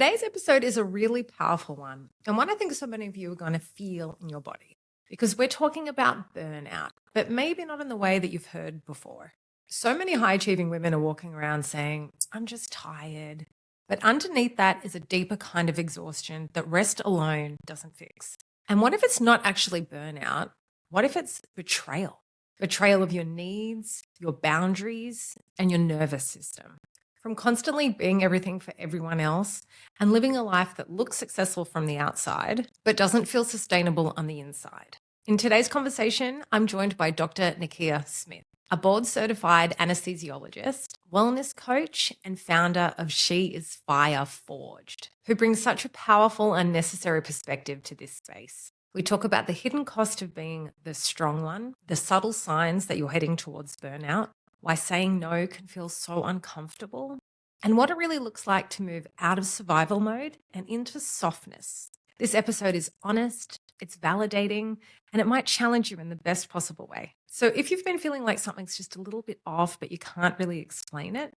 Today's episode is a really powerful one, and one I think so many of you are going to feel in your body because we're talking about burnout, but maybe not in the way that you've heard before. So many high achieving women are walking around saying, I'm just tired. But underneath that is a deeper kind of exhaustion that rest alone doesn't fix. And what if it's not actually burnout? What if it's betrayal? Betrayal of your needs, your boundaries, and your nervous system. From constantly being everything for everyone else and living a life that looks successful from the outside, but doesn't feel sustainable on the inside. In today's conversation, I'm joined by Dr. Nikia Smith, a board-certified anesthesiologist, wellness coach, and founder of She Is Fire Forged, who brings such a powerful and necessary perspective to this space. We talk about the hidden cost of being the strong one, the subtle signs that you're heading towards burnout, why saying no can feel so uncomfortable, and what it really looks like to move out of survival mode and into softness. This episode is honest, it's validating, and it might challenge you in the best possible way. So if you've been feeling like something's just a little bit off, but you can't really explain it,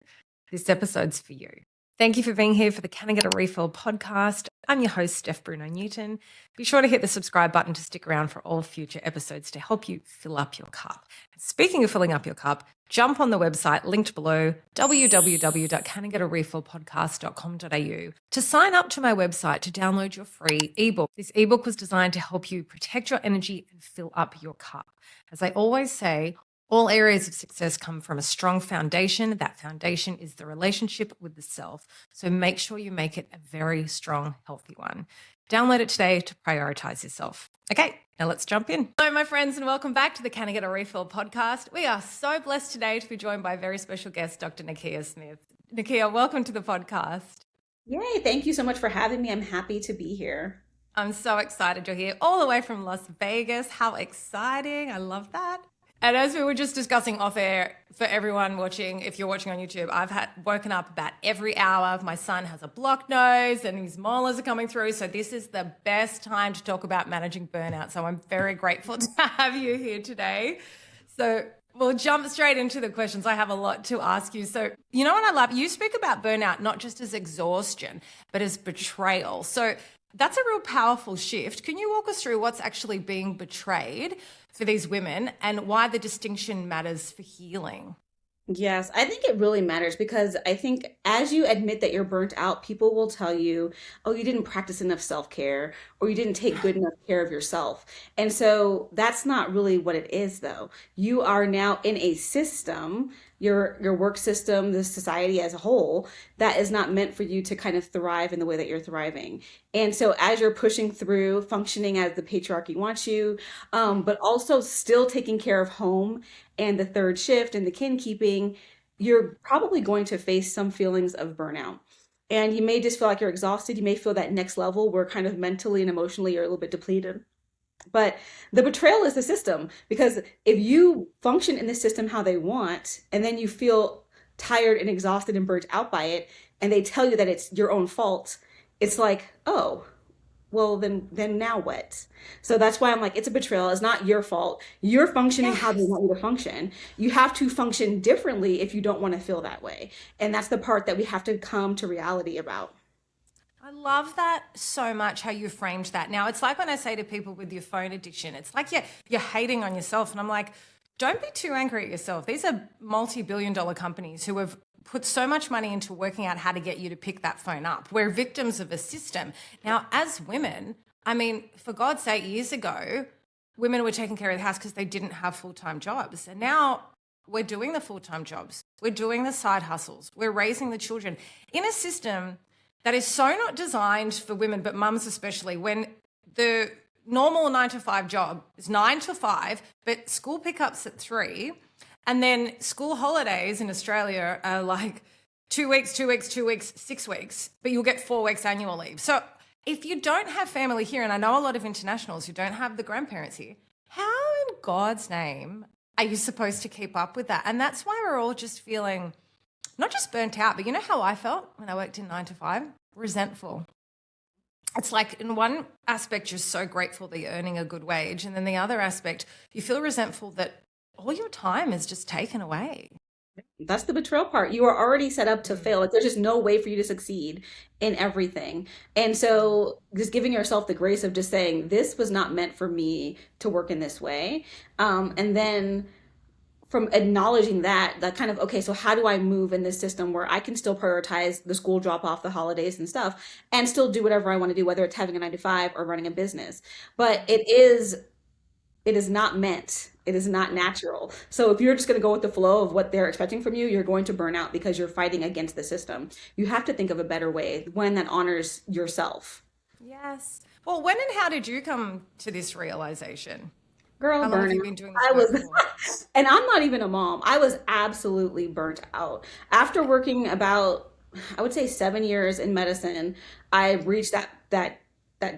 this episode's for you. Thank you for being here for the Can I Get a Refill podcast. I'm your host, Steph Bruno-Newton. Be sure to hit the subscribe button to stick around for all future episodes to help you fill up your cup. And speaking of filling up your cup, jump on the website linked below, www.canigetarefillpodcast.com.au, to sign up to my website to download your free ebook. This ebook was designed to help you protect your energy and fill up your cup. As I always say, all areas of success come from a strong foundation. That foundation is the relationship with the self. So make sure you make it a very strong, healthy one. Download it today to prioritize yourself. Okay, now let's jump in. Hello, my friends, and welcome back to the Can I Get a Refill podcast. We are so blessed today to be joined by a very special guest, Dr. Nikia Smith. Nikia, welcome to the podcast. Yay, thank you so much for having me. I'm happy to be here. I'm so excited you're here all the way from Las Vegas. How exciting. I love that. And as we were just discussing off air, for everyone watching, if you're watching on YouTube, I've woken up about every hour. My son has a blocked nose and his molars are coming through. So this is the best time to talk about managing burnout. So I'm very grateful to have you here today. So we'll jump straight into the questions. I have a lot to ask you. So you know what I love? You speak about burnout not just as exhaustion, but as betrayal. So that's a real powerful shift. Can you walk us through what's actually being betrayed for these women and why the distinction matters for healing? Yes, I think it really matters because I think as you admit that you're burnt out, people will tell you, oh, you didn't practice enough self-care or you didn't take good enough care of yourself. And so that's not really what it is, though. You are now in a system, your work system, the society as a whole, that is not meant for you to kind of thrive in the way that you're thriving. And so as you're pushing through, functioning as the patriarchy wants you, but also still taking care of home and the third shift and the kin keeping, you're probably going to face some feelings of burnout. And you may just feel like you're exhausted. You may feel that next level where kind of mentally and emotionally you're a little bit depleted. But the betrayal is the system, because if you function in the system how they want, and then you feel tired and exhausted and burnt out by it, and they tell you that it's your own fault, it's like, oh, well, then now what? So that's why I'm like, it's a betrayal. It's not your fault. You're functioning how they want you to function. You have to function differently if you don't want to feel that way. And that's the part that we have to come to reality about. I love that so much, how you framed that. Now, it's like when I say to people with your phone addiction, it's like you're hating on yourself. And I'm like, don't be too angry at yourself. These are multi-billion-dollar companies who have put so much money into working out how to get you to pick that phone up. We're victims of a system. Now, as women, I mean, for God's sake, years ago, women were taking care of the house because they didn't have full-time jobs. And now we're doing the full-time jobs. We're doing the side hustles. We're raising the children in a system that is so not designed for women, but mums especially, when the normal 9 to 5 job is 9 to 5, but school pickups at 3. And then school holidays in Australia are like 2 weeks, 2 weeks, 2 weeks, 6 weeks, but you'll get 4 weeks annual leave. So if you don't have family here, and I know a lot of internationals who don't have the grandparents here, how in God's name are you supposed to keep up with that? And that's why we're all just feeling not just burnt out, but you know how I felt when I worked in 9 to 5? Resentful. It's like in one aspect, you're so grateful that you're earning a good wage. And then the other aspect, you feel resentful that all your time is just taken away. That's the betrayal part. You are already set up to Mm. fail. Like there's just no way for you to succeed in everything. And Mm. so just giving yourself the grace of just saying, this was not meant for me to work in this way. And then from acknowledging that kind of, okay, so how do I move in this system where I can still prioritize the school drop off, the holidays and stuff, and still do whatever I want to do, whether it's having a 9 to 5 or running a business. But it is not meant. It is not natural. So if you're just going to go with the flow of what they're expecting from you, you're going to burn out because you're fighting against the system. You have to think of a better way, one that honors yourself. Yes. Well, when and how did you come to this realization? Girl, How long have you burnout. been doing this I work was, for? and I'm not even a mom. I was absolutely burnt out. After working about, I would say 7 years in medicine, I reached that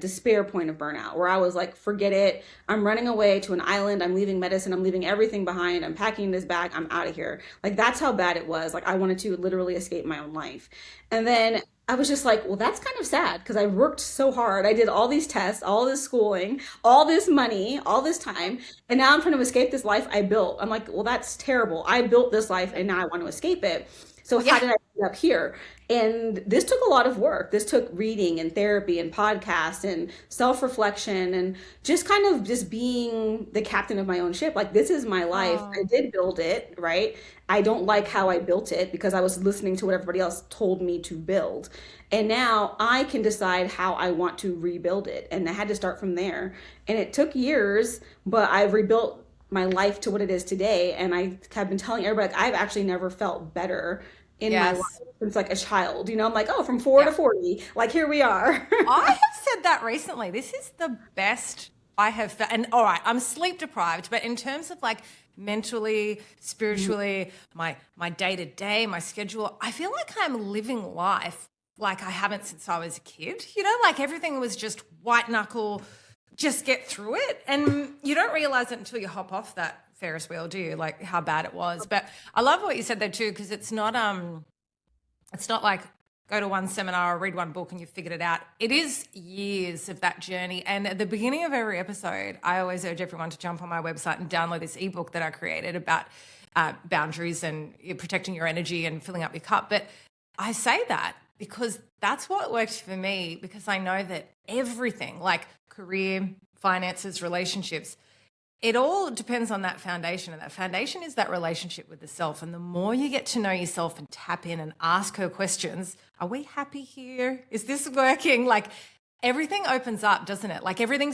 despair point of burnout where I was like, forget it. I'm running away to an island. I'm leaving medicine. I'm leaving everything behind. I'm packing this bag. I'm out of here. Like that's how bad it was. Like I wanted to literally escape my own life. And then I was just like, well, that's kind of sad because I worked so hard. I did all these tests, all this schooling, all this money, all this time. And now I'm trying to escape this life I built. I'm like, well, that's terrible. I built this life and now I want to escape it. So how Yeah. did I end up here? And this took a lot of work. This took reading and therapy and podcasts and self-reflection and just kind of just being the captain of my own ship. Like this is my life. I Oh. did build it, right? I don't like how I built it because I was listening to what everybody else told me to build. And now I can decide how I want to rebuild it. And I had to start from there. And it took years, but I've rebuilt my life to what it is today. And I have been telling everybody, like, I've actually never felt better in my life Yes. since like a child. I'm like, oh, from 4 to Yeah. 40, like here we are. I have said that recently. This is the best I have felt. And all right, I'm sleep deprived, but in terms of like mentally, spiritually, my day to day, my schedule, I feel like I'm living life like I haven't since I was a kid. Like everything was just white knuckle, just get through it. And you don't realize it until you hop off that Ferris wheel, do you? Like how bad it was. But I love what you said there too, because it's not like go to one seminar or read one book and you've figured it out. It is years of that journey. And at the beginning of every episode, I always urge everyone to jump on my website and download this ebook that I created about boundaries and protecting your energy and filling up your cup. But I say that because that's what worked for me, because I know that everything like career, finances, relationships, it all depends on that foundation. And that foundation is that relationship with the self. And the more you get to know yourself and tap in and ask her questions, are we happy here? Is this working? Like everything opens up, doesn't it? Like everything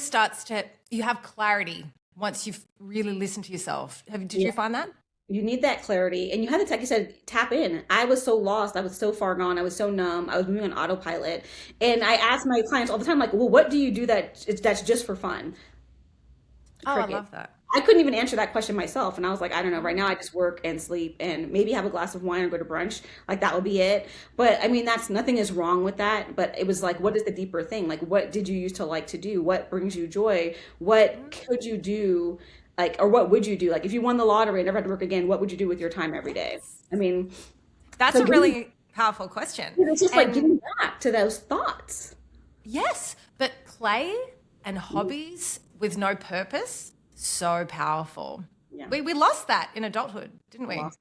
you have clarity once you've really listened to yourself. Did Yeah. you find that? You need that clarity. And you had to, like you said, tap in. I was so lost. I was so far gone. I was so numb. I was moving on autopilot. And I ask my clients all the time, like, well, what do you do that's just for fun? Oh, I Cricket. love that. I couldn't even answer that question myself. And I was like, I don't know. Right now, I just work and sleep and maybe have a glass of wine or go to brunch. Like that would be it. But I mean, that's nothing is wrong with that. But it was like, what is the deeper thing? Like, what did you used to like to do? What brings you joy? What could you do? Like, or what would you do? Like, if you won the lottery and never had to work again, what would you do with your time every day? I mean, That's so a really powerful question. it's just like And getting back to those thoughts. yes, but play and hobbies with no purpose, so powerful. Yeah. We lost that in adulthood, didn't we? Lost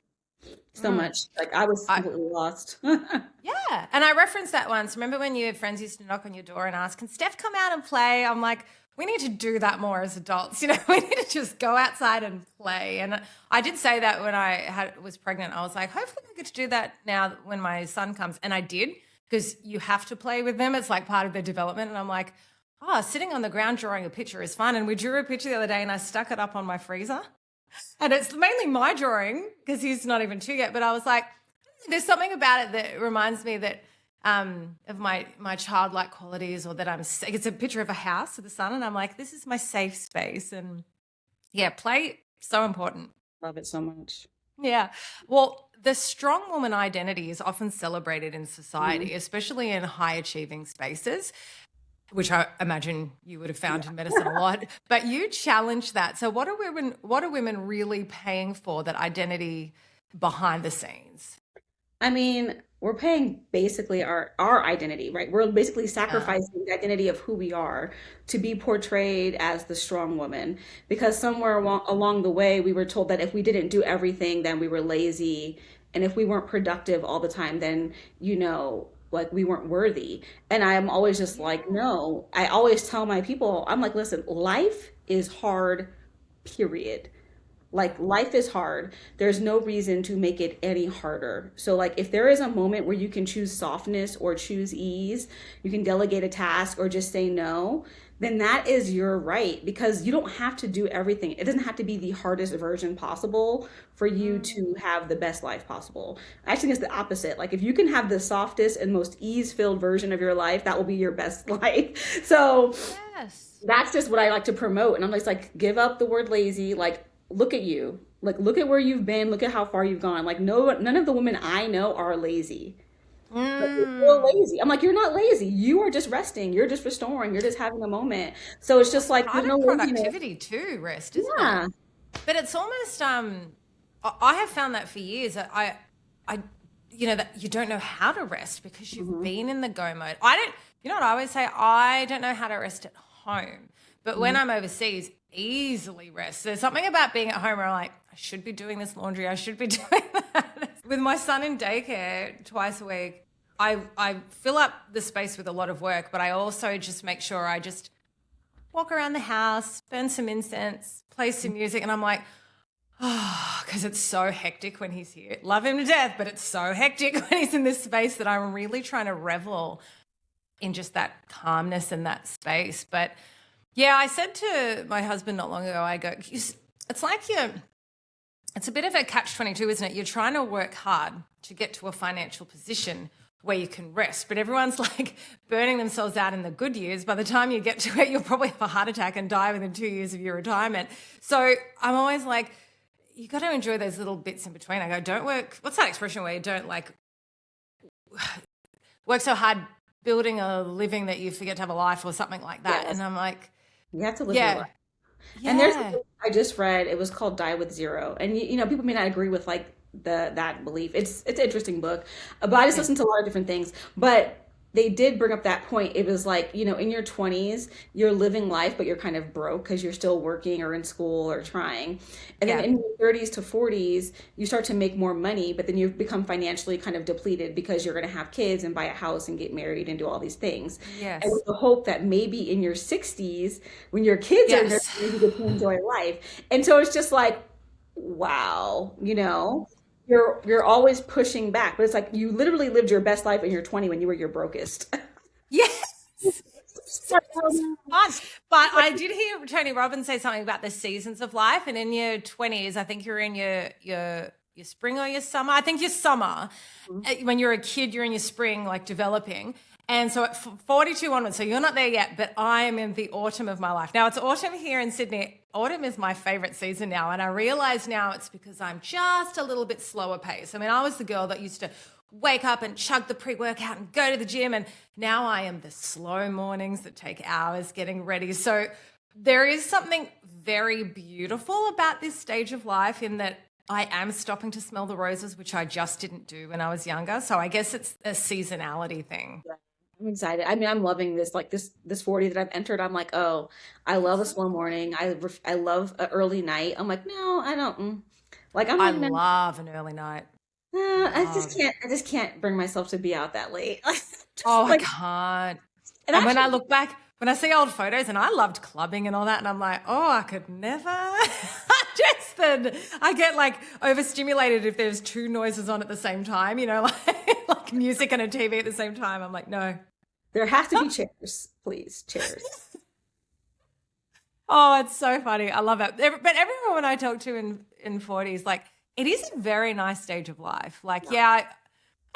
so much. Like, I was I, completely lost. yeah. And I referenced that once. Remember when your friends used to knock on your door and ask, can Steph come out and play? I'm like, we need to do that more as adults. We need to just go outside and play. And I did say that when I was pregnant. I was like, hopefully I get to do that now when my son comes. And I did, because you have to play with them. It's like part of their development. And I'm like, oh, sitting on the ground drawing a picture is fun. And we drew a picture the other day and I stuck it up on my freezer. And it's mainly my drawing because he's not even 2 yet. But I was like, there's something about it that reminds me that of my childlike qualities, or that it's a picture of a house with the sun. And I'm like, this is my safe space. And yeah, play, so important. Love it so much. Yeah. Well, the strong woman identity is often celebrated in Mhm. society, especially in high achieving spaces, which I imagine you would have found in medicine a lot. But you challenge that. So what are women really paying for that identity behind the scenes? I mean, we're paying basically our identity, right? We're basically Yeah. sacrificing the identity of who we are to be portrayed as the strong woman. Because somewhere along the way, we were told that if we didn't do everything, then we were lazy. And if we weren't productive all the time, then, like we weren't worthy. And I'm always just like, Yeah. no. I always tell my people, I'm like, listen, life is hard, period. Like life is hard. There's no reason to make it any harder. So like if there is a moment where you can choose softness or choose ease, you can delegate a task or just say no, then that is your right because you don't have to do everything. It doesn't have to be the hardest version possible for you Mm. to have the best life possible. I think it's the opposite. Like if you can have the softest and most ease-filled version of your life, that will be your best life. So Yes. that's just what I like to promote. And I'm just like, give up the word lazy. Like, look at you. Like, look at where you've been. Look at how far you've gone. Like, no, none of the women I know are lazy. Like, you're Mm. lazy. I'm like, you're not lazy. You are just resting. You're just restoring. You're just having a moment. So it's just That's like, part there's no of laziness. productivity too, rest, isn't it? Yeah. But it's almost I have found that for years. I that you don't know how to rest because you've Hmm. been in the go mode. I don't you know what I always say? I don't know how to rest at home. But when Hmm. I'm overseas, easily rest. There's something about being at home where I'm like, I should be doing this laundry, I should be doing that. With my son in daycare twice a week, I fill up the space with a lot of work, but I also just make sure I just walk around the house, burn some incense, play some music, and I'm like, oh, because it's so hectic when he's here. Love him to death, but it's so hectic when he's in this space that I'm really trying to revel in just that calmness and that space. But yeah, I said to my husband not long ago, I go, it's like it's a bit of a catch-22, isn't it? You're trying to work hard to get to a financial position where you can rest, but everyone's like burning themselves out in the good years. By the time you get to it, you'll probably have a heart attack and die within 2 years of your retirement. So I'm always like, you got to enjoy those little bits in between. I go, don't work. What's that expression where you don't like work so hard building a living that you forget to have a life or something like that? And Yes. I'm like, You have to live your yeah, life. And there's a yeah, book I just read. It was called Die with Zero, and people may not agree with like the that belief. It's an interesting book, but I just yeah, listened to a lot of different things. But they did bring up that point. It was like in your 20s, you're living life, but you're kind of broke because you're still working or in school or trying. And then yeah, in your 30s to 40s, you start to make more money, but then you become financially kind of depleted because you're going to have kids and buy a house and get married and do all these things. And yes, with the hope that maybe in your 60s, when your kids are in their yes. 20s, you get to enjoy life. And so it's just like, wow, you're always pushing back, but it's like you literally lived your best life in your 20 when you were your brokest. Yes. So Like, much fun. But I did hear Tony Robbins say something about the seasons of life. And in your 20s, I think you're in your spring or your summer. I think your summer. When you're a kid, you're in your spring, like developing. And so at 42 onwards, so you're not there yet, but I am in the autumn of my life. Now it's autumn here in Sydney. Autumn is my favorite season now. And I realize now it's because I'm just a little bit slower pace. I mean, I was the girl that used to wake up and chug the pre-workout and go to the gym. And now I am the slow mornings that take hours getting ready. So there is something very beautiful about this stage of life in that I am stopping to smell the roses, which I just didn't do when I was younger. So I guess it's a seasonality thing. I'm excited. I mean, I'm loving this, like this 40 that I've entered. I'm like, oh, I love a slow morning. I love an early night. I'm like, no, I don't. Like, I'm I like, no, love an early night. Love it. I just can't bring myself to be out that late. Oh, Just I like, can't. and And when I actually, look back, when I see old photos, and I loved clubbing and all that, and I'm like, oh, I could never. Just then, I get like overstimulated if there's two noises on at the same time, like music and a TV at the same time. I'm like, no. there has to be chairs, please, chairs. Oh, it's so funny. I love it. But everyone I talk to in 40s, like, it is a very nice stage of life. Like, Yeah. yeah,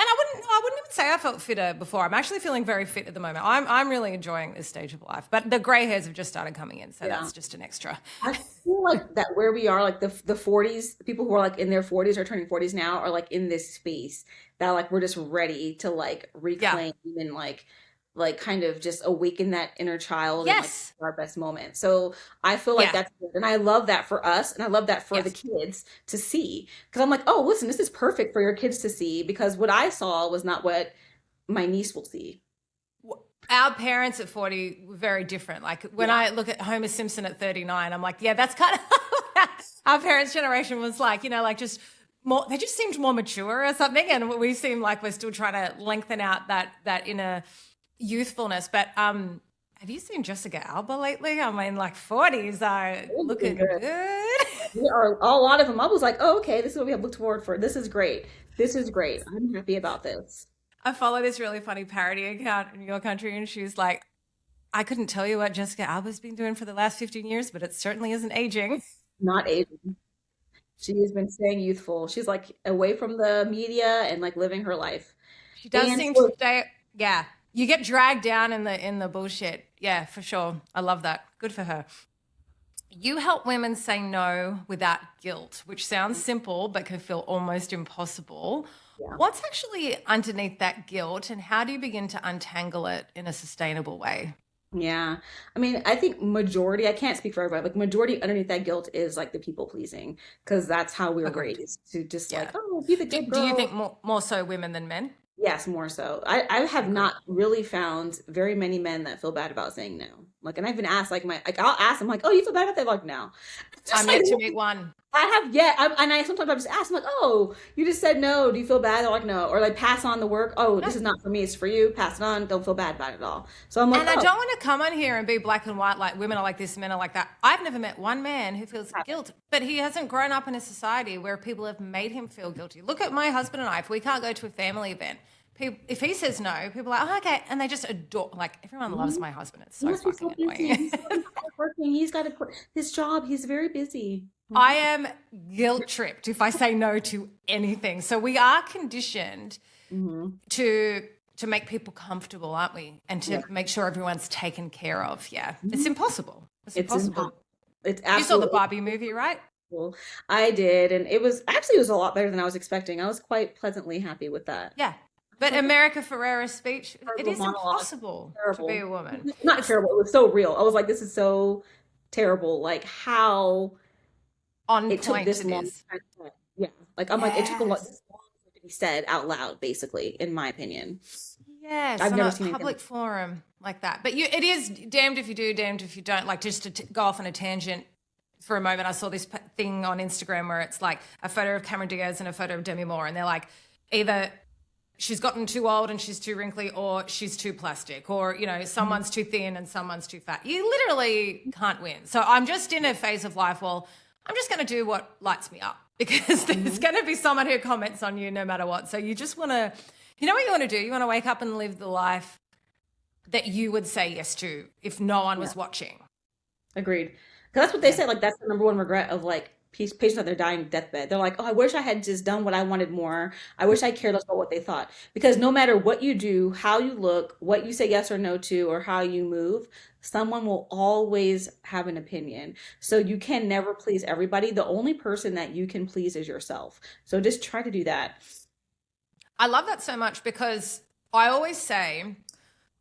and I wouldn't even say I felt fitter before. I'm actually feeling very fit at the moment. I'm really enjoying this stage of life. But the grey hairs have just started coming in, so Yeah. that's just an extra. I feel like that where we are, like the 40s, the people who are like in their 40s or turning 40s now are like in this space that like we're just ready to like Yeah. reclaim and like kind of just awaken that inner child and like Yes. our best moment. So I feel like Yeah. that's good. And I love that for us. And I love that for the Yes. kids to see. Because I'm like, oh, listen, this is perfect for your kids to see because what I saw was not what my niece will see. Our parents at 40 were very different. Like when Yeah. I look at Homer Simpson at 39, I'm like, yeah, that's kind of our parents' generation was like, like just more, they just seemed more mature or something. And we seem like we're still trying to lengthen out that inner youthfulness. But have you seen Jessica Alba lately? I mean, like 40s are They're looking looking good. good. We are a lot of them. I was like, oh, okay, this is what we have looked forward for. This is great. This is great. I'm happy about this. I follow this really funny parody account in your country, and she's like, I couldn't tell you what Jessica Alba's been doing for the last 15 years, but it certainly isn't aging. Not aging. She has been staying youthful. She's like away from the media and like living her life. She does And seem to so stay. Yeah, you get dragged down in the bullshit. Yeah, for sure. I love that. Good for her. You help women say no without guilt, which sounds simple but can feel almost impossible. yeah. What's actually underneath that guilt, and how do you begin to untangle it in a sustainable way? Yeah. I mean, I think majority, I can't speak for everybody, like majority underneath that guilt is like the people pleasing because that's how we were Agreed. raised to just like, Yeah. oh, be the Do, good do you girl. think more so women than men? Yes, more so. I have Agreed. not really found very many men that feel bad about saying no. Like, and I've been asked, like, I'll ask them, like, oh, you feel bad about that? Like, no. Just I'm like, yet to meet one. I have yet, and I sometimes I just ask them, like, oh, you just said no. Do you feel bad? They're like, no. Or like, pass on the work. Oh, No. this is not for me. It's for you. Pass it on. Don't feel bad about it at all. So I'm like, And I oh, don't want to come on here and be black and white, like women are like this, men are like that. I've never met one man who feels guilt, but he hasn't grown up in a society where people have made him feel guilty. Look at my husband and I. If we can't go to a family event, if he says no, people are like, oh, okay. And they just adore, like, everyone loves mhm. my husband. It's He so must be so fucking busy. annoying. He's so hardworking. He's got to put his job. He's very busy. I am guilt tripped if I say no to anything. So we are conditioned Mm-hmm. to make people comfortable, aren't we? And to Yeah. make sure everyone's taken care of. Yeah. It's Mhm. impossible. It's It's impossible. impossible. It's You saw the absolutely Barbie movie, right? impossible. I did, and it was a lot better than I was expecting. I was quite pleasantly happy with that. Yeah. I was But like, America Ferrera's speech, it terrible is monologue. impossible to be Terrible. a woman. Not It's terrible. It was so real. I was like, this is so terrible. Like how on it took point, this it long. is. Yeah. Like I'm like, it took a lot Yes. this long to be said out loud, basically, in my opinion. Yes, I've on never a seen anything public forum like that. But it is damned if you do, damned if you don't. Like just to go off on a tangent for a moment, I saw this thing on Instagram where it's like a photo of Cameron Diaz and a photo of Demi Moore, and they're like either she's gotten too old and she's too wrinkly, or she's too plastic, or Mhm. someone's too thin and someone's too fat. You literally can't win. So I'm just in a phase of life. Well, I'm just going to do what lights me up because there's Mhm. going to be someone who comments on you no matter what. So you just want to, what you want to do? You want to wake up and live the life that you would say yes to if no one Yeah. was watching. Agreed. 'Cause that's what they Yeah. say. Like that's the number one regret of like patients on their dying deathbed. They're like, oh, I wish I had just done what I wanted more. I wish I cared less about what they thought. Because no matter what you do, how you look, what you say yes or no to, or how you move, someone will always have an opinion. So you can never please everybody. The only person that you can please is yourself. So just try to do that. I love that so much because I always say,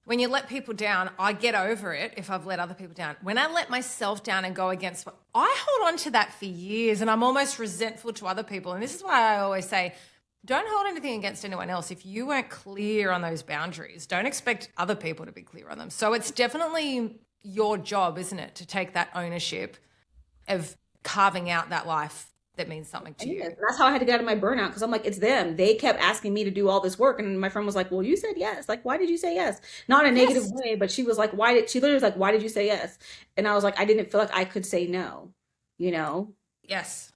when you let people down, I get over it if I've let other people down. When I let myself down and go against what I hold on to that for years and I'm almost resentful to other people. And this is why I always say, don't hold anything against anyone else. If you weren't clear on those boundaries, don't expect other people to be clear on them. So it's definitely your job, isn't it, to take that ownership of carving out that life that means something to And yes, you. and that's how I had to get out of my burnout because I'm like, it's them. They kept asking me to do all this work. And my friend was like, well, you said yes. Like, why did you say yes? Not in a negative Yes. way, but she was like, she literally was like, why did you say yes? And I was like, I didn't feel like I could say no, you know? Yes.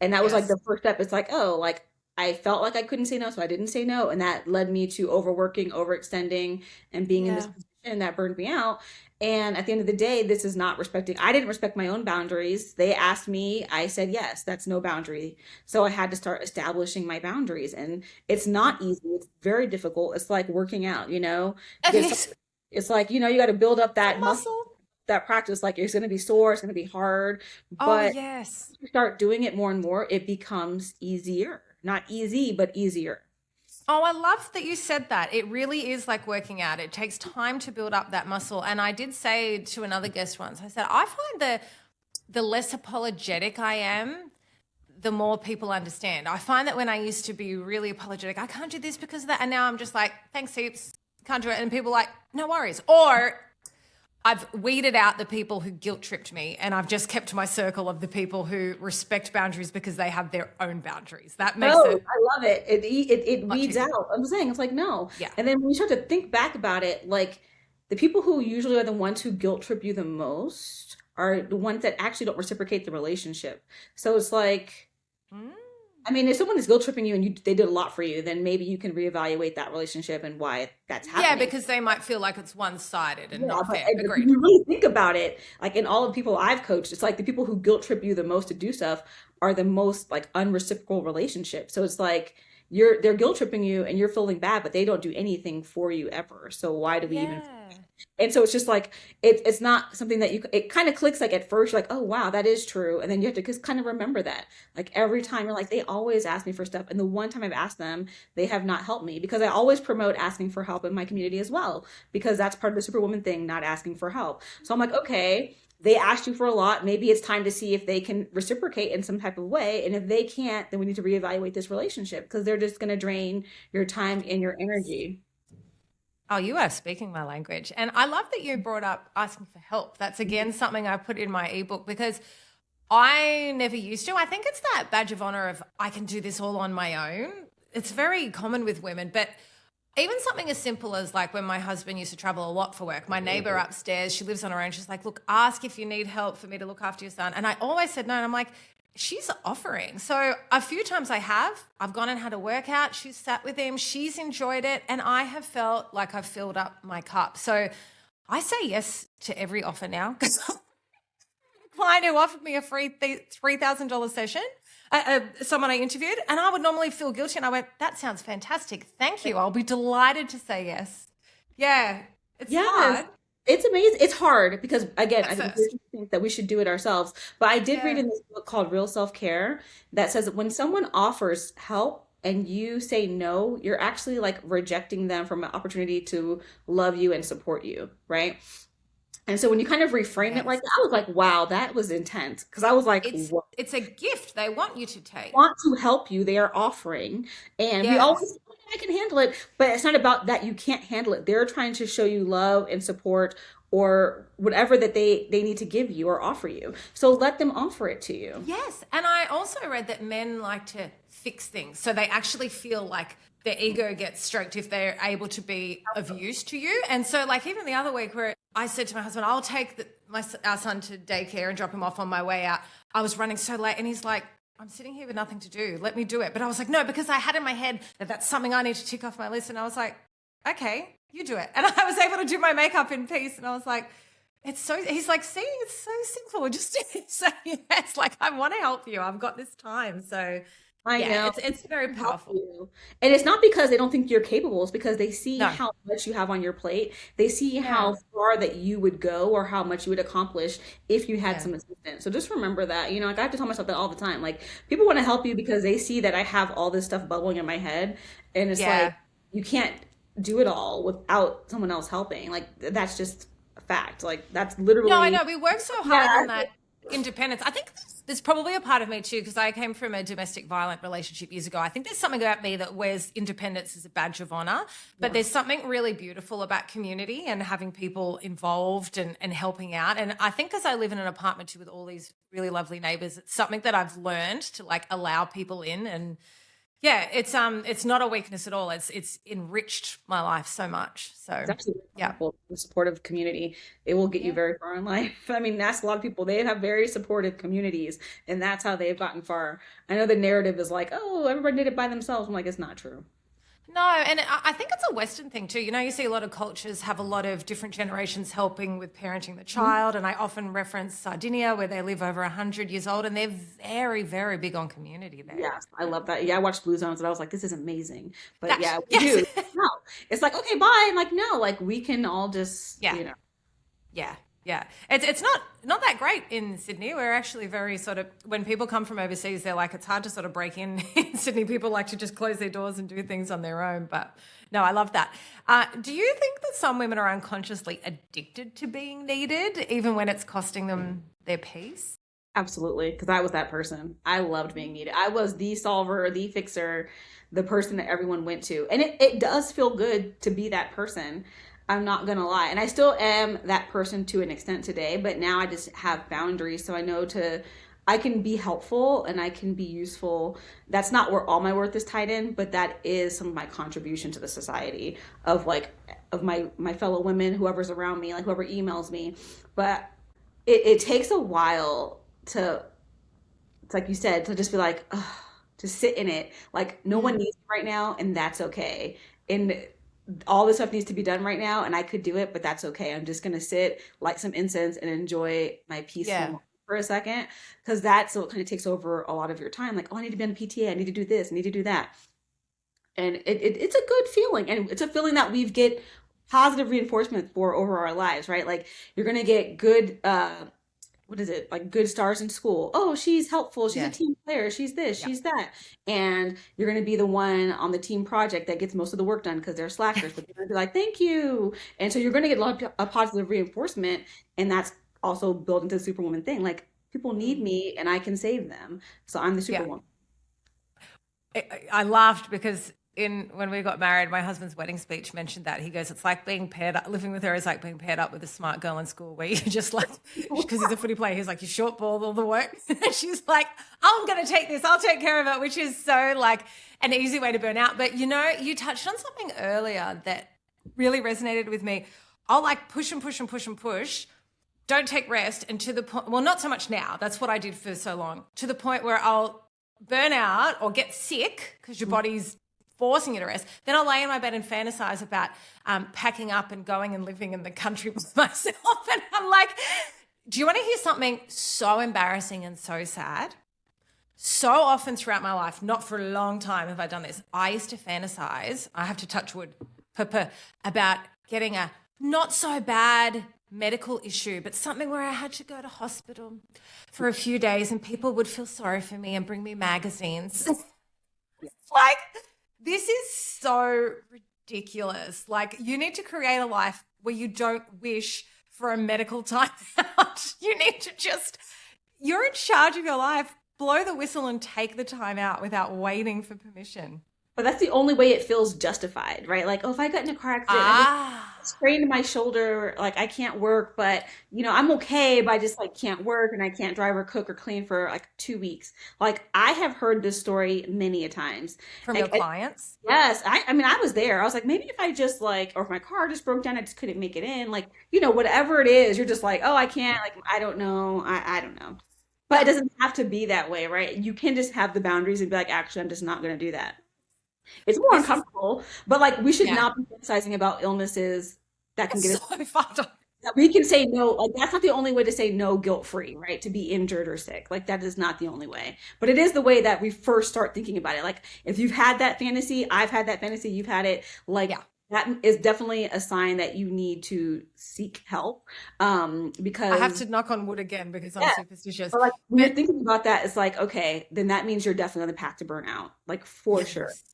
And that was like Yes. the first step. It's like, oh, like I felt like I couldn't say no, so I didn't say no. And that led me to overworking, overextending, and being in this Yeah. position that burned me out. And at the end of the day, this is not respecting. I didn't respect my own boundaries. They asked me, I said yes, that's no boundary. So I had to start establishing my boundaries. And it's not easy. It's very difficult. It's like working out, It There's is. it's like, you got to build up It's a that muscle, muscle. that practice. Like it's going to be sore, it's going to be hard, Oh, but yes. you start doing it more and more, it becomes easier. Not easy, but easier. Oh, I love that you said that. It really is like working out. It takes time to build up that muscle. And I did say to another guest once, I said, I find the less apologetic I am, the more people understand. I find that when I used to be really apologetic, I can't do this because of that. And now I'm just like, thanks heaps, can't do it. And people are like, no worries. Or I've weeded out the people who guilt tripped me, and I've just kept my circle of the people who respect boundaries because they have their own boundaries. That makes Oh, it I love it. It much weeds easier. out. I'm saying it's like no. Yeah. And then when you start to think back about it, like the people who usually are the ones who guilt trip you the most are the ones that actually don't reciprocate the relationship. So it's like, Mm. I mean, if someone is guilt tripping you and they did a lot for you, then maybe you can reevaluate that relationship and why that's Yeah, happening. because they might feel like it's one-sided and Yeah, not but fair. if Agreed. you really think about it, like in all the people I've coached, it's like the people who guilt trip you the most to do stuff are the most like unreciprocal relationships. So it's like they're guilt tripping you and you're feeling bad, but they don't do anything for you ever. So why do we even? Yeah. And so it's just like it's not something that it kind of clicks like at first you're like, oh wow, that is true, and then you have to just kind of remember that like every time you're like they always ask me for stuff, and the one time I've asked them they have not helped me, because I always promote asking for help in my community as well, because that's part of the superwoman thing, not asking for help. So I'm like, okay, they asked you for a lot, maybe it's time to see if they can reciprocate in some type of way, and if they can't, then we need to reevaluate this relationship because they're just going to drain your time and your energy. Oh, you are speaking my language. And I love that you brought up asking for help. That's again something I put in my ebook because I never used to. I think it's that badge of honor of I can do this all on my own. It's very common with women, but even something as simple as like when my husband used to travel a lot for work, my neighbor upstairs, she lives on her own. She's like, look, ask if you need help for me to look after your son. And I always said no. And I'm like, she's offering. So a few times I've gone and had a workout. She's sat with him. She's enjoyed it. And I have felt like I've filled up my cup. So I say yes to every offer now because client who offered me a free $3,000 session, someone I interviewed, and I would normally feel guilty. And I went, that sounds fantastic. Thank you. I'll be delighted to say yes. Yeah, it's Yes, hard it's amazing. It's hard because again, at I think first. we think that we should do it ourselves. But I did read Yeah. in this book called Real Self-Care that says that when someone offers help and you say no, you're actually like rejecting them from an opportunity to love you and support you, right? And so when you kind of reframe it like Yes. that, I was like, wow, that was intense. Because I was like, It's what? it's a gift they want you to take. Want to help you, they are offering. And we always, Yes. "Oh, I can handle it," but it's not about that you can't handle it. They're trying to show you love and support or whatever that they need to give you or offer you. So let them offer it to you. Yes. And I also read that men like to fix things. So they actually feel like their ego gets stroked if they're able to be of use to you. And so, like, even the other week where I said to my husband, I'll take our son to daycare and drop him off on my way out. I was running so late and he's like, I'm sitting here with nothing to do. Let me do it. But I was like, no, because I had in my head that that's something I need to tick off my list. And I was like, okay, you do it. And I was able to do my makeup in peace. And I was like, he's like, see, it's so simple. Just so yes, like I want to help you. I've got this time. So I yeah, know. it's very Help powerful. you. And it's not because they don't think you're capable, it's because they see No. how much you have on your plate. They see Yeah. how far that you would go or how much you would accomplish if you had Yeah. some assistance. So just remember that. Like I have to tell myself that all the time. Like people want to help you because they see that I have all this stuff bubbling in my head. And it's like Yeah. you can't do it all without someone else helping. Like that's just a fact. Like that's No, I literally know. We work so hard yeah. on that independence. I think there's probably a part of me too, because I came from a domestic violent relationship years ago. I think there's something about me that wears independence as a badge of honor, but Yeah. there's something really beautiful about community and having people involved and helping out. And I think as I live in an apartment too with all these really lovely neighbors, it's something that I've learned to like allow people in. And yeah, it's not a weakness at all. It's enriched my life so much. It's So actually very yeah. powerful. The supportive community, it will get you Yeah. very far in life. I mean, ask a lot of people. They have very supportive communities, and that's how they've gotten far. I know the narrative is like, oh, everybody did it by themselves. I'm like, it's not true. No, and I think it's a Western thing too. You see a lot of cultures have a lot of different generations helping with parenting the Mhm. child. And I often reference Sardinia, where they live over 100 years old, and they're very, very big on community there. Yes, I love that. Yeah, I watched Blue Zones, and I was like, this is amazing. But That's, yeah, we yes. do. No, it's like, okay, bye. And like, no, like we can all just, Yeah. Yeah. Yeah, it's not that great in Sydney. We're actually very sort of, when people come from overseas, they're like, it's hard to sort of break in. In Sydney, people like to just close their doors and do things on their own. But no, I love that. Do you think that some women are unconsciously addicted to being needed, even when it's costing them their peace? Absolutely, because I was that person. I loved being needed. I was the solver, the fixer, the person that everyone went to. And it does feel good to be that person. I'm not gonna lie. And I still am that person to an extent today, but now I just have boundaries. So I know I can be helpful and I can be useful. That's not where all my worth is tied in, but that is some of my contribution to the society of like, of my fellow women, whoever's around me, like whoever emails me. But it takes a while to, it's like you said, to just be like, ugh, to sit in it. Like no one needs me right now, and that's okay. And all this stuff needs to be done right now, and I could do it, but that's okay. I'm just gonna sit, light some incense, and enjoy my peaceful Yeah. moment for a second, because that's what kind of takes over a lot of your time. Like, oh, I need to be on PTA, I need to do this, I need to do that, and it's a good feeling, and it's a feeling that we get positive reinforcement for over our lives, right? Like you're gonna get good what is it, like good stars in school. Oh, she's helpful, she's a Yeah. team player, she's this, Yeah. she's that. And you're going to be the one on the team project that gets most of the work done because they're slackers, but they're going to be like, thank you. And so you're going to get a lot of positive reinforcement, and that's also built into the superwoman thing. Like people need me and I can save them, so I'm the Yeah. superwoman. I laughed because in when we got married, my husband's wedding speech mentioned that. He goes, "It's like being paired up. Living with her is like being paired up with a smart girl in school, where you just like, because he's a footy player, he's like, you short ball all the work." And she's like, "I'm going to take this. I'll take care of it," which is so like an easy way to burn out. But you know, you touched on something earlier that really resonated with me. I'll like push and push and push and push. Don't take rest, and to the point, well, not so much now. That's what I did for so long. To the point where I'll burn out or get sick because your body's forcing you to rest. Then I'll lay in my bed and fantasize about packing up and going and living in the country with myself. And I'm like, do you want to hear something so embarrassing and so sad? So often throughout my life, not for a long time have I done this. I used to fantasize, I have to touch wood, about getting a not so bad medical issue, but something where I had to go to hospital for a few days and people would feel sorry for me and bring me magazines. Like, this is so ridiculous. Like, you need to create a life where you don't wish for a medical timeout. You need to just, you're in charge of your life. Blow the whistle and take the time out without waiting for permission. But that's the only way it feels justified, right? Like, oh, if I got in a car accident, I just Ah, sprained my shoulder, like I can't work, but I'm okay, but I just like can't work and I can't drive or cook or clean for like 2 weeks. Like I have heard this story many a times. from your Like, clients? yes, I mean, I was there. I was like, maybe if I just like, or if my car just broke down, I just couldn't make it in. Like, whatever it is, you're just like, oh, I can't, like, I don't know. I don't know. But it doesn't have to be that way, right? You can just have the boundaries and be like, actually, I'm just not going to do that. It's more This is, uncomfortable, but like we should yeah, not be fantasizing about illnesses that can it's get us, so fucked up. that we can say no. Like that's not the only way to say no guilt free, right? To be injured or sick. Like that is not the only way. But it is the way that we first start thinking about it. Like if you've had that fantasy, I've had that fantasy, you've had it, like Yeah. that is definitely a sign that you need to seek help. I have Because to knock on wood again because I'm yeah, superstitious. but like when you're But thinking about that, it's like, okay, then that means you're definitely on the path to burnout. Like for sure. yes,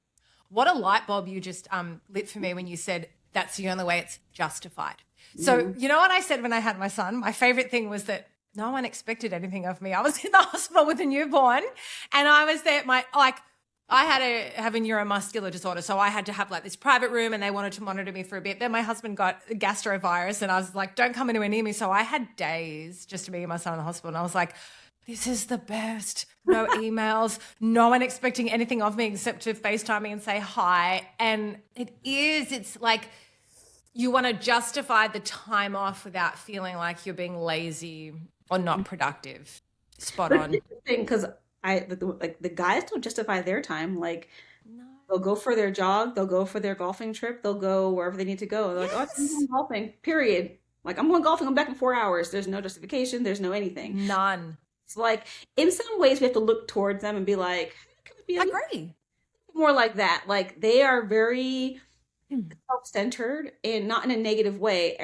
what a light bulb you just lit for me when you said that's the only way it's justified. So, Mhm. you know what I said when I had my son? My favorite thing was that no one expected anything of me. I was in the hospital with a newborn and I was there, I had have a neuromuscular disorder. So I had to have like this private room and they wanted to monitor me for a bit. Then my husband got a gastrovirus and I was like, don't come anywhere near me. So I had days just to be with my son in the hospital. And I was like, this is the best. No emails, no one expecting anything of me except to FaceTime me and say hi. And it's like you want to justify the time off without feeling like you're being lazy or not productive. Spot But it's on. interesting because like the guys don't justify their time. Like No. they'll go for their jog, they'll go for their golfing trip, they'll go wherever they need to go. They're like, oh, I'm Yes. going golfing, period. Like I'm going golfing, I'm back in 4 hours. There's no justification, there's no anything. None. It's like in some ways we have to look towards them and be like, can we be a little Agree. more like that? Like they are very Mm. self-centered and not in a negative way.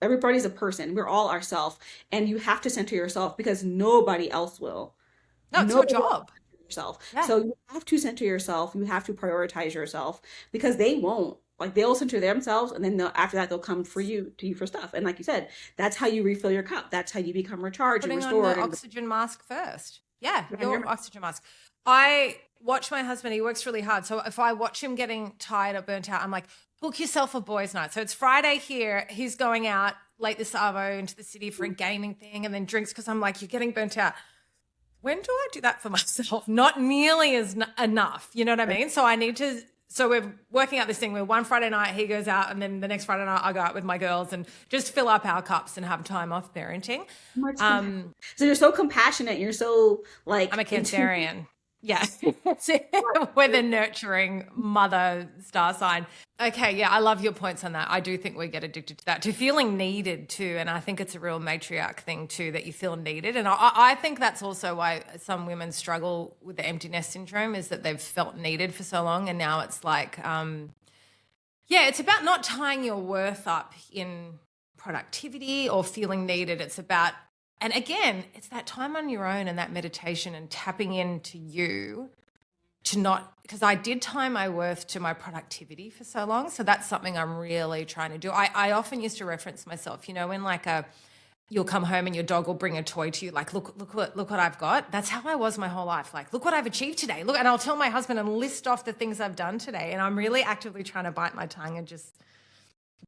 Everybody's a person. We're all ourself. And you have to center yourself because nobody else will. No, it's your Nobody else job. will center yourself. Yeah. So you have to center yourself. You have to prioritize yourself because they won't. Like they'll center themselves and then after that they'll come for you to you for stuff. And like you said, that's how you refill your cup. That's how you become recharged and Putting on the restored. And oxygen mask first. Yeah, your your oxygen mask. I watch my husband, he works really hard. So if I watch him getting tired or burnt out, I'm like, book yourself a boys' night. So it's Friday here. He's going out late this arvo into the city for a gaming thing and then drinks because I'm like, you're getting burnt out. When do I do that for myself? Not nearly as enough. You know what I mean? So I need to. So we're working out this thing where one Friday night he goes out and then the next Friday night I go out with my girls and just fill up our cups and have time off parenting. much so you're so compassionate. You're so like I'm a Cancerian. Yeah. We're the nurturing mother star sign. Okay. Yeah. I love your points on that. I do think we get addicted to that, to feeling needed too. And I think it's a real matriarch thing too, that you feel needed. And I think that's also why some women struggle with the empty nest syndrome, is that they've felt needed for so long. And now it's like, yeah, it's about not tying your worth up in productivity or feeling needed. It's about, and again, it's that time on your own and that meditation and tapping into you to not, because I did tie my worth to my productivity for so long. So that's something I'm really trying to do. I often used to reference myself, you know, when like you'll come home and your dog will bring a toy to you, like, look what I've got. That's how I was my whole life. Like, look what I've achieved today. Look, and I'll tell my husband and list off the things I've done today. And I'm really actively trying to bite my tongue and just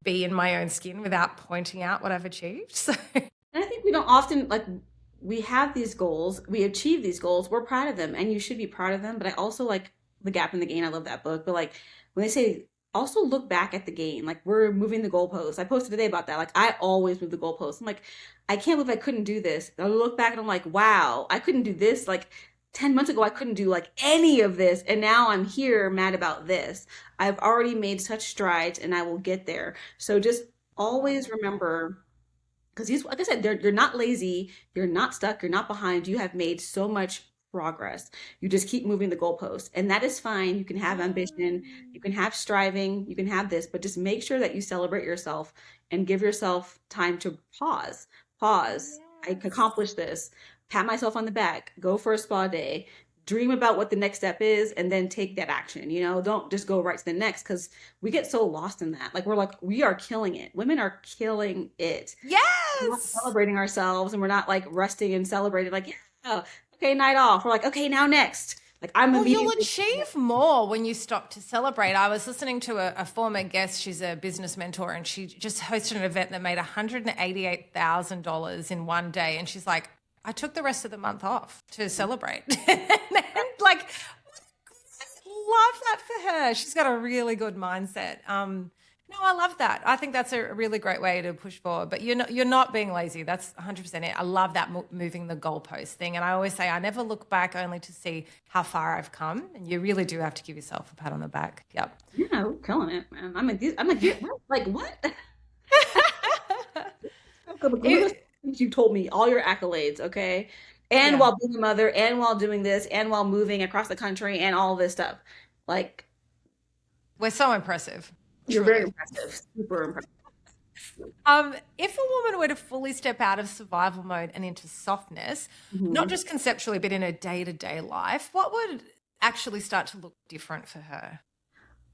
be in my own skin without pointing out what I've achieved. So and I think we don't often like we have these goals, we achieve these goals, we're proud of them, and you should be proud of them. But I also like The Gap in the Gain. I love that book. But like when they say also look back at the gain, like we're moving the goalposts. I posted today about that. Like I always move the goalposts. I'm like, I can't believe I couldn't do this. I look back and I'm like, wow, I couldn't do this. Like 10 months ago, I couldn't do like any of this. And now I'm here mad about this. I've already made such strides and I will get there. So just always remember because these, like I said, you're not lazy, you're not stuck, you're not behind. You have made so much progress. You just keep moving the goalpost, and that is fine. You can have ambition, you can have striving, you can have this, but just make sure that you celebrate yourself and give yourself time to pause. Pause. I accomplished this. Pat myself on the back. Go for a spa day. Dream about what the next step is and then take that action. You know, don't just go right to the next because we get so lost in that. Like we're like, we are killing it. Women are killing it. We're not yes. celebrating ourselves and we're not like resting and celebrating like, yeah, okay, night off. We're like, okay, now next. Like I'm Well, you'll immediately achieve more when you stop to celebrate. I was listening to a former guest. She's a business mentor, and she just hosted an event that made $188,000 in one day. And she's like, I took the rest of the month off to celebrate. And like, love that for her. She's got a really good mindset. No, I love that. I think that's a really great way to push forward. But you're not being lazy. That's 100% it. I love that moving the goalpost thing. And I always say I never look back only to see how far I've come. And you really do have to give yourself a pat on the back. Yep. yeah, we're killing it, man. I'm like, like what? Look at the things you told me, all your accolades, okay? And Yeah. while being a mother, and while doing this, and while moving across the country, and all this stuff. Like, We're so impressive. you're very Truly. impressive, super impressive. If a woman were to fully step out of survival mode and into softness, not Mhm. just conceptually, but in her day-to-day life, what would actually start to look different for her?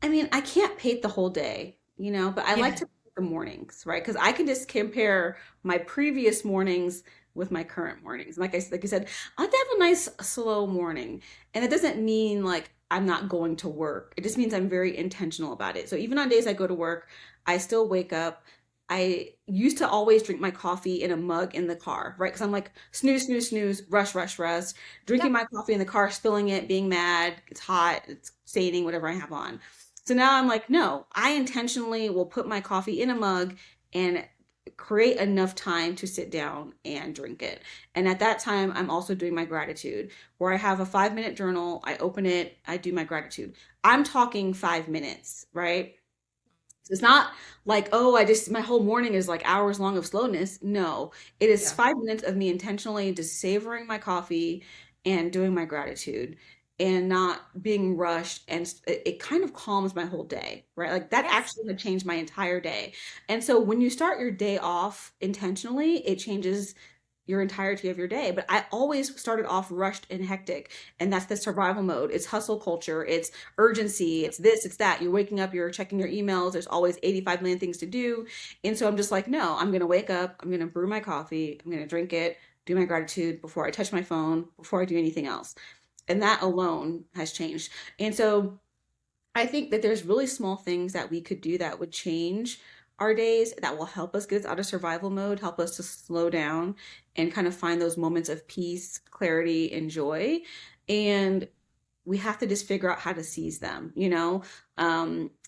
I mean, I can't paint the whole day, you know, but I like Yeah. to paint the mornings, right? Because I can just compare my previous mornings with my current mornings. Like I said, I like to have a nice slow morning, and it doesn't mean like I'm not going to work. It just means I'm very intentional about it. So even on days I go to work, I still wake up. I used to always drink my coffee in a mug in the car, right? Because I'm like snooze, snooze, snooze, rush, rush, rush. Drinking Yep. my coffee in the car, spilling it, being mad, it's hot, it's staining, whatever I have on. So now I'm like, no, I intentionally will put my coffee in a mug and create enough time to sit down and drink it. And at that time, I'm also doing my gratitude, where I have a 5 minute journal. I open it, I do my gratitude. I'm talking 5 minutes, right? So it's not like, oh, my whole morning is like hours long of slowness. No, it is Yeah. 5 minutes of me intentionally just savoring my coffee and doing my gratitude. and not being rushed, and it kind of calms my whole day, right? Like that Yes. actually had changed my entire day. And so when you start your day off intentionally, it changes your entirety of your day. But I always started off rushed and hectic, and that's the survival mode. It's hustle culture, it's urgency, it's this, it's that. You're waking up, you're checking your emails, there's always 85 million things to do. And so I'm just like, no, I'm gonna wake up, I'm gonna brew my coffee, I'm gonna drink it, do my gratitude before I touch my phone, before I do anything else. And that alone has changed. And so I think that there's really small things that we could do that would change our days, that will help us get us out of survival mode, help us to slow down and kind of find those moments of peace, clarity, and joy. And we have to just figure out how to seize them, you know?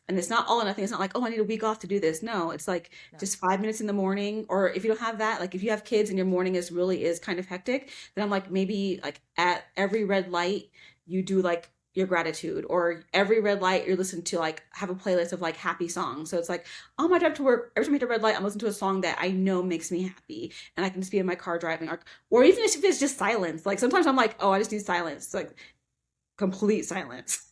And it's not all or nothing. It's not like, oh, I need a week off to do this. No, it's like No. just 5 minutes in the morning. Or if you don't have that, like if you have kids and your morning is really is kind of hectic, then I'm like, maybe like at every red light, you do like your gratitude, or every red light you're listening to, like have a playlist of like happy songs. So it's like on my drive to work, every time I hit a red light, I'm listening to a song that I know makes me happy, and I can just be in my car driving, or even if it's just silence. Like sometimes I'm like, oh, I just need silence. It's like complete silence.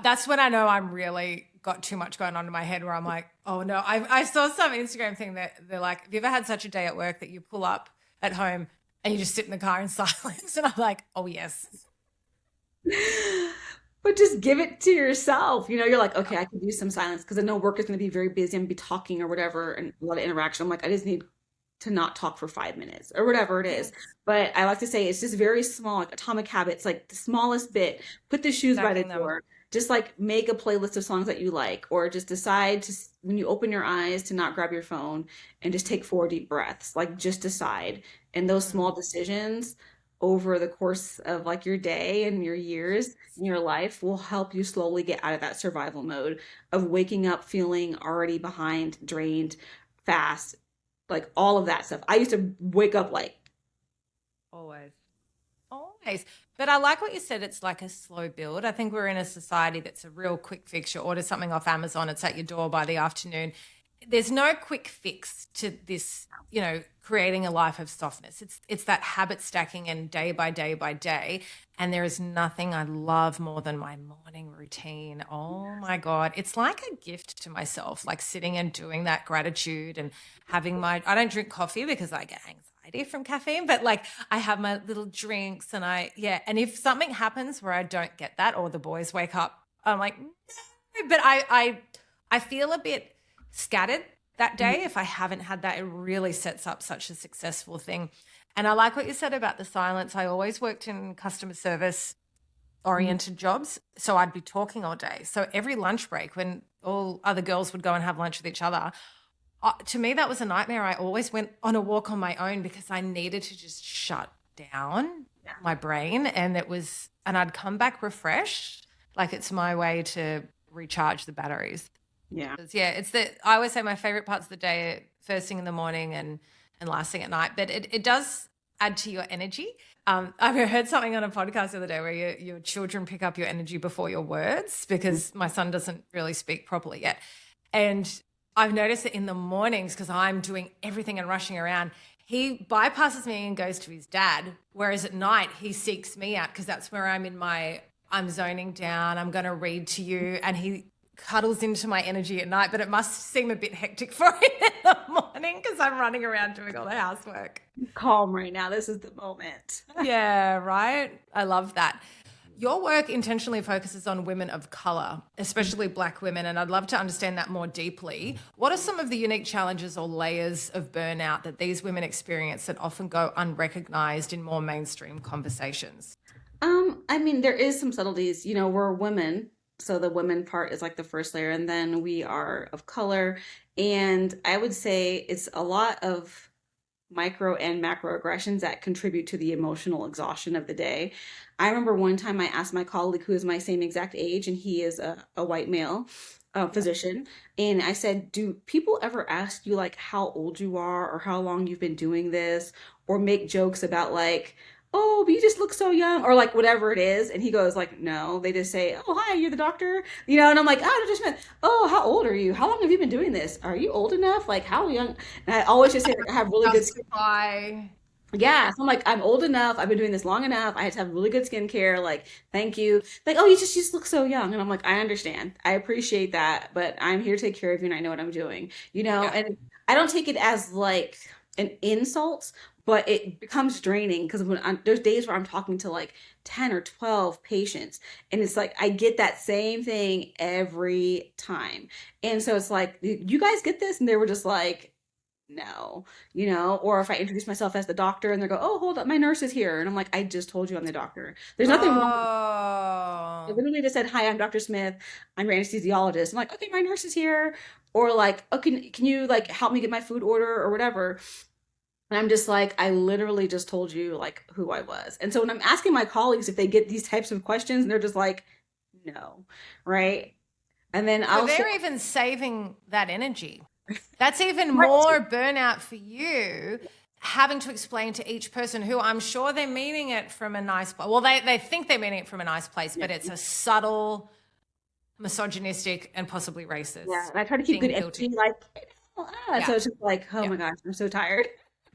That's when I know I'm really got too much going on in my head where I'm like, oh no. I saw some Instagram thing that they're like, have you ever had such a day at work that you pull up at home and you just sit in the car in silence? And I'm like, oh yes. But just give it to yourself. You know, you're like, okay, I can do some silence because I know work is going to be very busy and be talking or whatever and a lot of interaction. I'm like, I just need to not talk for 5 minutes or whatever it is. Yes. But I like to say it's just very small, like atomic habits, like the smallest bit. Put the shoes by the Stacking them. door. Just like make a playlist of songs that you like, or just decide to, when you open your eyes, to not grab your phone and just take 4 deep breaths. Like just decide. And those Mm. small decisions over the course of like your day and your years Yes. in your life will help you slowly get out of that survival mode of waking up feeling already behind, drained, fast, like all of that stuff. I used to wake up like, Always. Always. But I like what you said. It's like a slow build. I think we're in a society that's a real quick fix. You order something off Amazon, it's at your door by the afternoon. There's no quick fix to this, creating a life of softness. It's that habit stacking and day by day by day. And there is nothing I love more than my morning routine. Oh my God. It's like a gift to myself, like sitting and doing that gratitude and having I don't drink coffee because I get anxiety from caffeine, but like I have my little drinks yeah. And if something happens where I don't get that or the boys wake up, I'm like, no. But I feel a bit scattered that day. If I haven't had that, it really sets up such a successful thing. And I like what you said about the silence. I always worked in customer service oriented jobs. So I'd be talking all day. So every lunch break, when all other girls would go and have lunch with each other, to me, that was a nightmare. I always went on a walk on my own because I needed to just shut down my brain. And I'd come back refreshed. Like it's my way to recharge the batteries. yeah. Yeah, I always say my favorite parts of the day are first thing in the morning and last thing at night, but it does add to your energy. I heard something on a podcast the other day where your children pick up your energy before your words, because my son doesn't really speak properly yet. And I've noticed that in the mornings, because I'm doing everything and rushing around, he bypasses me and goes to his dad. Whereas at night, he seeks me out because that's where I'm zoning down. I'm going to read to you. And he cuddles into my energy at night, but it must seem a bit hectic for him in the morning because I'm running around doing all the housework. Calm right now. This is the moment. Yeah, right. I love that. Your work intentionally focuses on women of color, especially Black women, and I'd love to understand that more deeply. What are some of the unique challenges or layers of burnout that these women experience that often go unrecognized in more mainstream conversations? I mean, there is some subtleties. You know, we're women, so the women part is like the first layer, and then we are of color. And I would say it's a lot of micro and macro aggressions that contribute to the emotional exhaustion of the day. I remember one time I asked my colleague, who is my same exact age, and he is a white male physician, and I said, do people ever ask you like how old you are or how long you've been doing this, or make jokes about like, oh, but you just look so young, or like whatever it is? And he goes like, no, they just say, oh, hi, you're the doctor, you know? And I'm like, oh, Dr. Smith, oh, how old are you? How long have you been doing this? Are you old enough? Like how young? And I always just say like, I have really good skin. Justify. Yeah, so I'm like, I'm old enough. I've been doing this long enough. I had to have really good skincare. Like, thank you. Like, oh, you just look so young. And I'm like, I understand. I appreciate that, but I'm here to take care of you and I know what I'm doing, you know? Yeah. And I don't take it as like an insult, but it becomes draining because there's days where I'm talking to like 10 or 12 patients, and it's like I get that same thing every time. And so it's like, you guys get this? And they were just like, no, you know, or if I introduce myself as the doctor and they go, oh, hold up, my nurse is here. And I'm like, I just told you I'm the doctor. There's nothing wrong. I Oh. literally just said, hi, I'm Dr. Smith. I'm your anesthesiologist. I'm like, okay, my nurse is here. Or like, oh, can you like help me get my food order or whatever? And I'm just like, I literally just told you like who I was. And so when I'm asking my colleagues if they get these types of questions, and they're just like, no, right? And then So I'll say, they're even saving that energy. That's even right. more burnout for you, having to explain to each person who I'm sure they're meaning it from a nice place. Well, they think they're meaning it from a nice place, Yeah. but it's a subtle, misogynistic, and possibly Yeah. racist And I try to keep thing good built energy, in. like, Yeah. so it's just like, oh Yeah. my gosh, I'm so tired.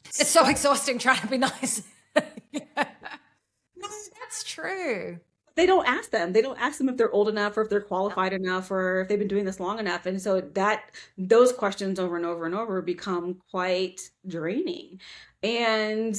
It's so exhausting trying to be nice. Yeah. No, that's true. They don't ask them. They don't ask them if they're old enough or if they're No. qualified enough or if they've been doing this long enough. And so that those questions over and over and over become quite draining. And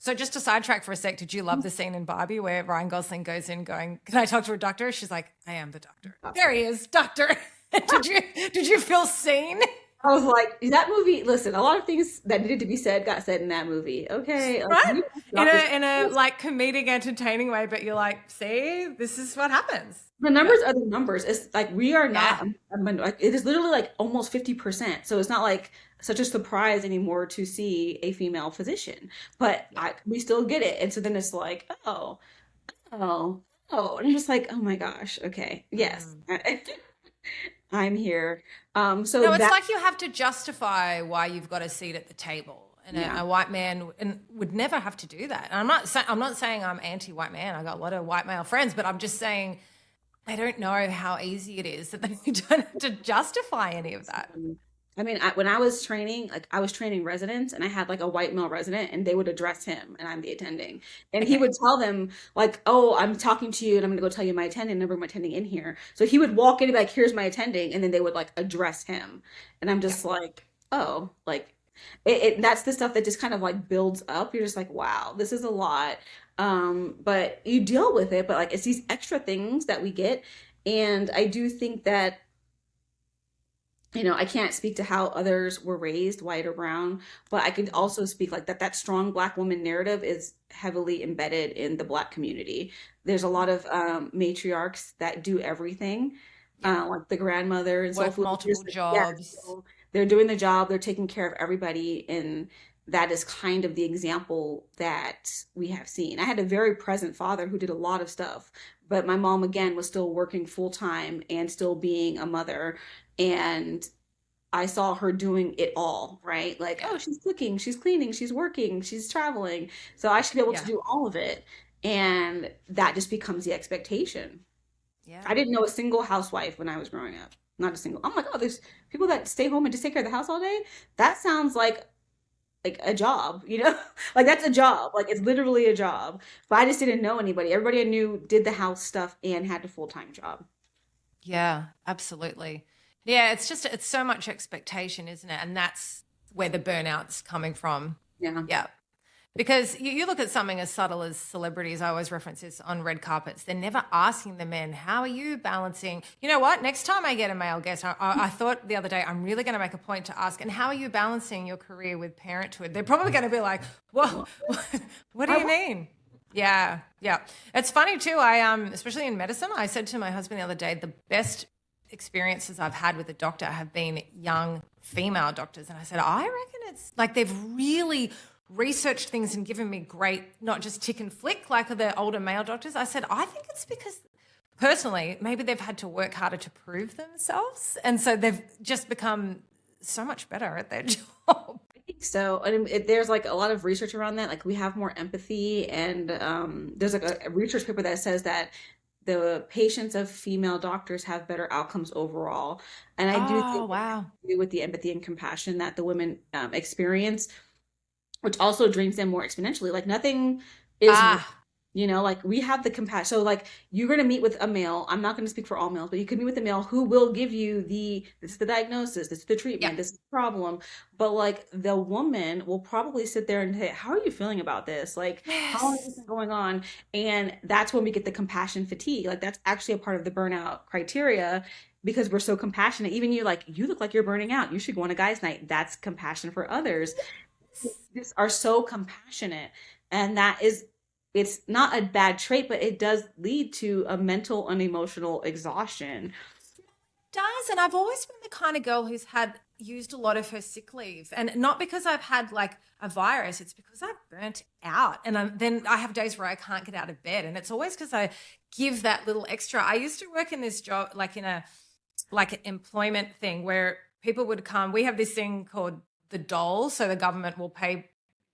So just to sidetrack for a sec, did you love the scene in Barbie where Ryan Gosling goes in going, "Can I talk to a doctor?" She's like, "I am the doctor." There he is, doctor. Did you feel seen? I was like, that movie, listen, a lot of things that needed to be said got said in that movie. Okay. Like Right? you In doctors, a like comedic, entertaining way, but you're like, see, this is what happens. the Yeah. numbers are the numbers. It's like we are Yeah. not like it is literally like almost 50%. So it's not like such a surprise anymore to see a female physician. But Yeah. we still get it. And so then it's like, oh, oh. And I'm just like, oh my gosh, okay. Yes. Mm. I'm here. So No, it's that like you have to justify why you've got a seat at the table. And yeah. a white man would never have to do that. And I'm not saying I'm anti-white man. I got a lot of white male friends, but I'm just saying they don't know how easy it is that they don't have to justify any of that. I mean, when I was training, like I was training residents and I had like a white male resident and they would address him and I'm the attending. And he Okay. would tell them like, oh, I'm talking to you and I'm going to go tell you my attending and bring my attending in here. So he would walk in and be like, here's my attending. And then they would like address him. And I'm Yeah. just like, oh, like that's the stuff that just kind of like builds up. You're just like, wow, this is a lot. But you deal with it. But like, it's these extra things that we get. And I do think that I can't speak to how others were raised, white or brown, but I can also speak like that strong black woman narrative is heavily embedded in the black community. There's a lot of matriarchs that do everything, Yeah. like the grandmother and so Work forth. multiple Yeah, jobs. so they're doing the job, they're taking care of everybody, and that is kind of the example that we have seen. I had a very present father who did a lot of stuff, but my mom again was still working full time and still being a mother, and I saw her doing it all, right? Like, Yeah. oh, she's cooking, she's cleaning, she's working, she's traveling. So I should be able to Yeah. do all of it. And that just becomes the expectation. I Yeah. didn't know a single housewife when I was growing up. Not a single. I'm like, oh, there's people that stay home and just take care of the house all day. That sounds like a job, you know? Like that's a job. Like it's literally a job. But I just didn't know anybody. Everybody I knew did the house stuff and had a full-time job. Yeah, absolutely. Yeah, it's so much expectation, isn't it? And that's where the burnout's coming from. Yeah. Yeah. Because you look at something as subtle as celebrities, I always reference this on red carpets. They're never asking the men, how are you balancing? You know what? Next time I get a male guest, I thought the other day, I'm really going to make a point to ask, and how are you balancing your career with parenthood? They're probably going to be like, whoa, what do you mean? Yeah, yeah. It's funny too. Especially in medicine, I said to my husband the other day, the best experiences I've had with a doctor have been young female doctors. And I said, I reckon it's like they've really researched things and given me great, not just tick and flick like the older male doctors. I said, I think it's because personally, maybe they've had to work harder to prove themselves. And so they've just become so much better at their job. I think so. And there's like a lot of research around that. Like we have more empathy, and there's like a research paper that says that the patients of female doctors have better outcomes overall. And I do Oh, think it has wow. to do with the empathy and compassion that the women experience. which also drains them more exponentially. Like nothing is, Ah, like we have the compassion. So like you're going to meet with a male. I'm not going to speak for all males, but you could meet with a male who will give you this is the diagnosis, this is the yep. treatment, this is the problem. But like the woman will probably sit there and say, how are you feeling about this? Like, how is this Yes. going on? And that's when we get the compassion fatigue. Like that's actually a part of the burnout criteria because we're so compassionate. Even you, like, you look like you're burning out. You should go on a guy's night. That's compassion for others. Just are so compassionate, and that is, it's not a bad trait, but it does lead to a mental and emotional exhaustion. Does. And I've always been the kind of girl who's had used a lot of her sick leave. And not because I've had like a virus, it's because I've burnt out. And then I have days where I can't get out of bed. And it's always because I give that little extra. I used to work in this job, like in a like an employment thing where people would come. We have this thing called the dole. So the government will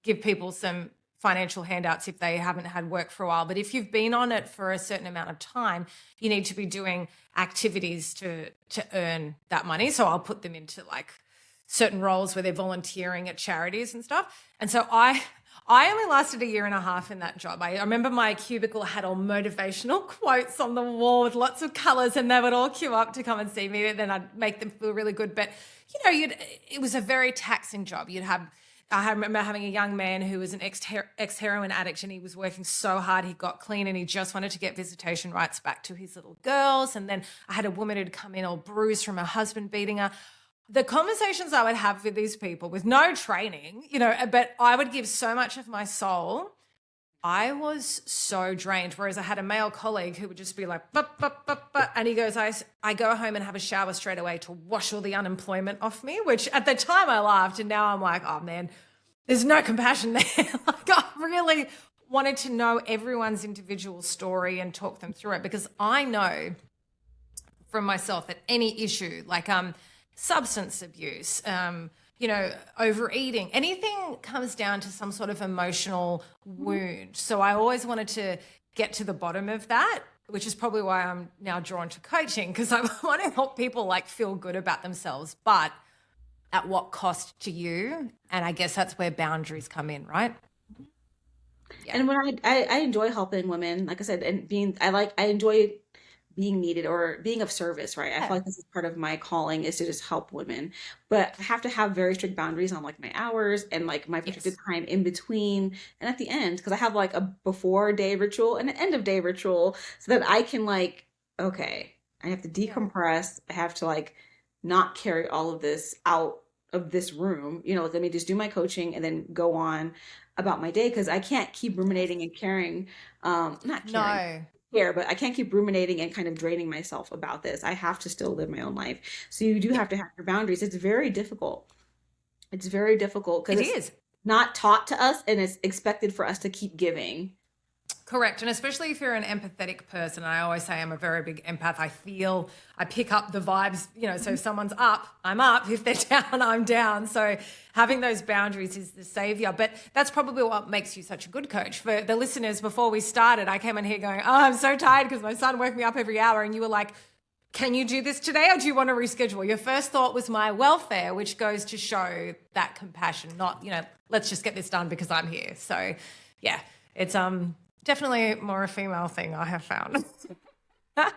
give people some financial handouts if they haven't had work for a while. But if you've been on it for a certain amount of time, you need to be doing activities to earn that money. So I'll put them into like certain roles where they're volunteering at charities and stuff. And so I only lasted a year and a half in that job. I remember my cubicle had all motivational quotes on the wall with lots of colors, and they would all queue up to come and see me. And then I'd make them feel really good. But it was a very taxing job. I remember having a young man who was an ex heroin addict, and he was working so hard. He got clean, and he just wanted to get visitation rights back to his little girls. And then I had a woman who'd come in all bruised from her husband beating her. The conversations I would have with these people with no training, but I would give so much of my soul. I was so drained. Whereas I had a male colleague who would just be like, "Bup, bup, bup, bup," and he goes, I go home and have a shower straight away to wash all the unemployment off me, which at the time I laughed. And now I'm like, oh man, there's no compassion there. Like I really wanted to know everyone's individual story and talk them through it, because I know from myself that any issue like substance abuse, overeating, anything comes down to some sort of emotional wound. So I always wanted to get to the bottom of that, which is probably why I'm now drawn to coaching, because I want to help people like feel good about themselves, but at what cost to you? And I guess that's where boundaries come in, right? Yeah. And when I enjoy helping women, like I said, and I enjoy being needed or being of service, right? I feel Yeah. like this is part of my calling is to just help women. But I have to have very strict boundaries on like my hours and like my protected Yes. time in between and at the end, because I have like a before day ritual and an end of day ritual so that I can like, okay, I have to Yeah. decompress. I have to like not carry all of this out of this room. Like, let me just do my coaching and then go on about my day because I can't keep ruminating and caring, not caring No. care, but I can't keep ruminating and kind of draining myself about this. I have to still live my own life. So you do Yeah. have to have your boundaries. It's very difficult. It's very difficult because It it's is. not taught to us and it's expected for us to keep giving. Correct. And especially if you're an empathetic person, I always say I'm a very big empath. I pick up the vibes, so if someone's up, I'm up. If they're down, I'm down. So having those boundaries is the savior. But that's probably what makes you such a good coach. For the listeners, before we started, I came in here going, oh, I'm so tired because my son woke me up every hour. And you were like, can you do this today or do you want to reschedule? Your first thought was my welfare, which goes to show that compassion, not, let's just get this done because I'm here. So yeah, it's definitely more a female thing I have found. Look,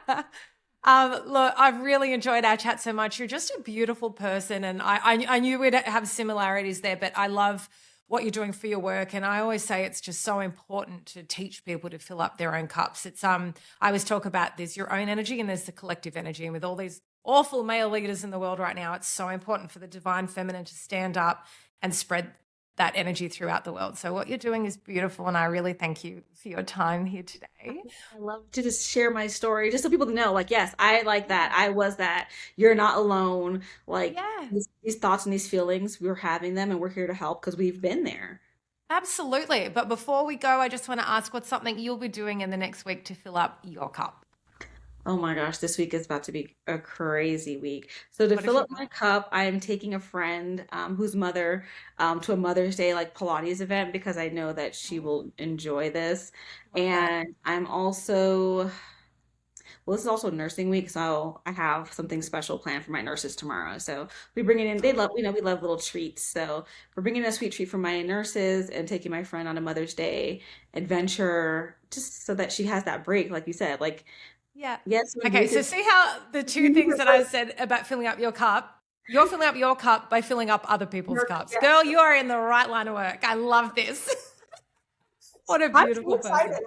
I've really enjoyed our chat so much. You're just a beautiful person, and I knew we'd have similarities there, but I love what you're doing for your work. And I always say it's just so important to teach people to fill up their own cups. I always talk about there's your own energy and there's the collective energy. And with all these awful male leaders in the world right now, it's so important for the divine feminine to stand up and spread that energy throughout the world. So what you're doing is beautiful, and I really thank you for your time here today. I love to just share my story, just so people know, like, yes, I like that. Yeah. I was that. You're not alone. Like Yeah. these thoughts and these feelings, we're having them and we're here to help because we've been there. Absolutely. But before we go, I just want to ask what's something you'll be doing in the next week to fill up your cup? Oh my gosh, this week is about to be a crazy week. So to What have fill you up my got? cup, I am taking a friend whose mother to a Mother's Day like Pilates event because I know that she Oh, will enjoy this. love that. And I'm also well, this is also nursing week, so I have something special planned for my nurses tomorrow. So we bring it in. They love, we love little treats. So we're bringing a sweet treat for my nurses and taking my friend on a Mother's Day adventure, just so that she has that break, like you said. Like, Yeah. yes, when Okay, Ruth so is, see how the two things that I said about filling up your cup, you're filling up your cup by filling up other people's cups. yeah, Girl, you are in the right line of work. I love this. What a I'm so beautiful person. excited.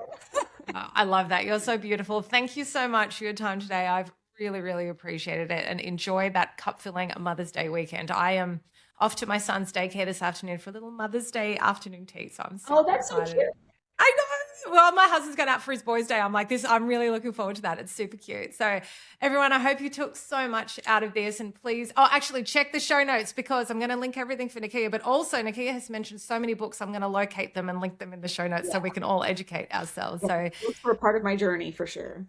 Oh, I love that. You're so beautiful. Thank you so much for your time today. I've really, really appreciated it and enjoy that cup filling Mother's Day weekend. I am off to my son's daycare this afternoon for a little Mother's Day afternoon tea. So I'm Oh, super that's so excited. cute. I know. Well, my husband's going out for his boys' day. I'm like this. I'm really looking forward to that. It's super cute. So everyone, I hope you took so much out of this, and please, actually check the show notes because I'm going to link everything for Nikia, but also Nikia has mentioned so many books. I'm going to locate them and link them in the show notes so we can all educate ourselves. Yeah, So books were a part of my journey for sure.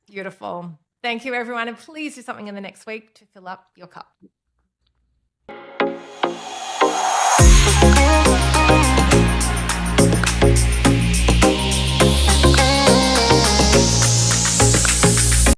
beautiful. Thank you, everyone. And please do something in the next week to fill up your cup.